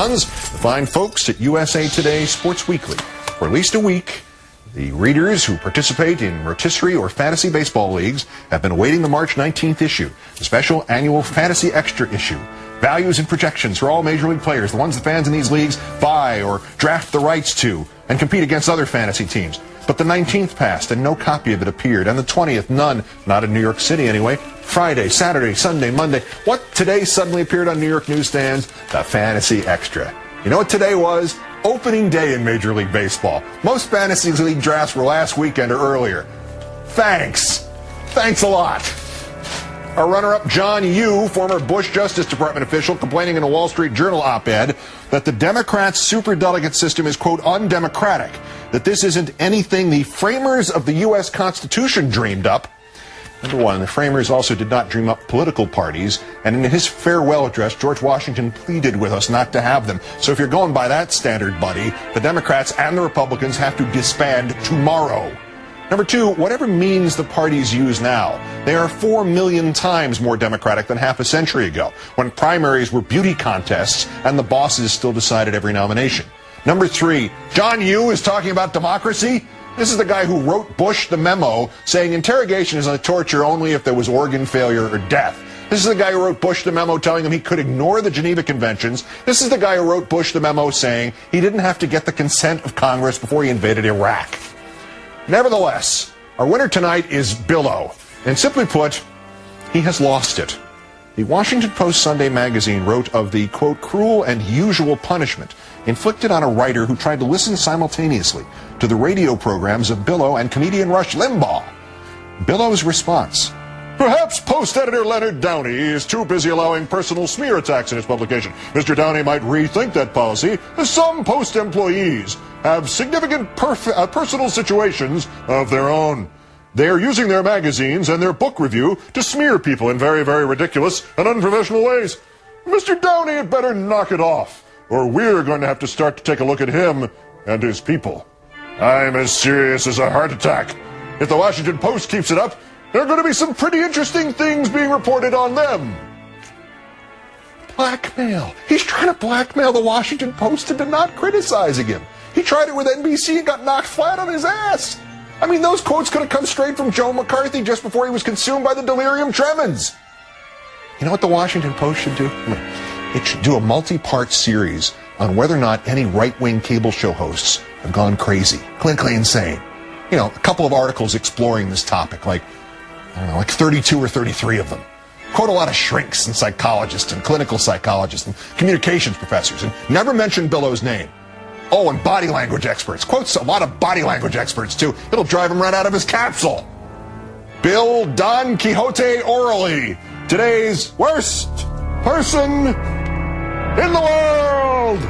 Bonds, the fine folks at USA Today Sports Weekly. For at least a week, the readers who participate in rotisserie or fantasy baseball leagues have been awaiting the March 19th issue, the special annual Fantasy Extra issue. Values and projections for all Major League players, the ones the fans in these leagues buy or draft the rights to and compete against other fantasy teams. But the 19th passed and no copy of it appeared, and the 20th, none, not in New York City anyway. Friday, Saturday, Sunday, Monday. What today suddenly appeared on New York newsstands? The Fantasy Extra. You know what today was? Opening day in Major League Baseball. Most fantasy league drafts were last weekend or earlier. Thanks a lot. Our runner-up, John Yoo, former Bush Justice Department official, complaining in a Wall Street Journal op-ed that the Democrats' superdelegate system is, quote, undemocratic, that this isn't anything the framers of the U.S. Constitution dreamed up. Number one, the framers also did not dream up political parties, and in his farewell address, George Washington pleaded with us not to have them. So if you're going by that standard, buddy, the Democrats and the Republicans have to disband tomorrow. Number two, whatever means the parties use now, they are 4 million times more democratic than half a century ago, when primaries were beauty contests and the bosses still decided every nomination. Number three, John Yoo is talking about democracy? This is the guy who wrote Bush the memo saying interrogation is a torture only if there was organ failure or death. This is the guy who wrote Bush the memo telling him he could ignore the Geneva Conventions. This is the guy who wrote Bush the memo saying he didn't have to get the consent of Congress before he invaded Iraq. Nevertheless, our winner tonight is Billow. And simply put, he has lost it. The Washington Post Sunday magazine wrote of the, quote, cruel and usual punishment inflicted on a writer who tried to listen simultaneously to the radio programs of Billow and comedian Rush Limbaugh. Billow's response: perhaps Post editor Leonard Downey is too busy allowing personal smear attacks in his publication. Mr. Downey might rethink that policy, as some Post employees have significant personal situations of their own. They are using their magazines and their book review to smear people in very, very ridiculous and unprofessional ways. Mr. Downey had better knock it off, or we're going to have to start to take a look at him and his people. I'm as serious as a heart attack. If the Washington Post keeps it up, there are going to be some pretty interesting things being reported on them. Blackmail. He's trying to blackmail the Washington Post into not criticizing him. He tried it with NBC and got knocked flat on his ass. I mean, those quotes could have come straight from Joe McCarthy just before he was consumed by the delirium tremens. You know what the Washington Post should do? It should do a multi-part series on whether or not any right-wing cable show hosts have gone crazy, clinically insane. You know, a couple of articles exploring this topic, like 32 or 33 of them. Quote a lot of shrinks and psychologists and clinical psychologists and communications professors, and never mention Billow's name. Oh, and body language experts. Quotes a lot of body language experts, too. It'll drive him right out of his capsule. Bill Don Quixote Orally, today's worst person in the world.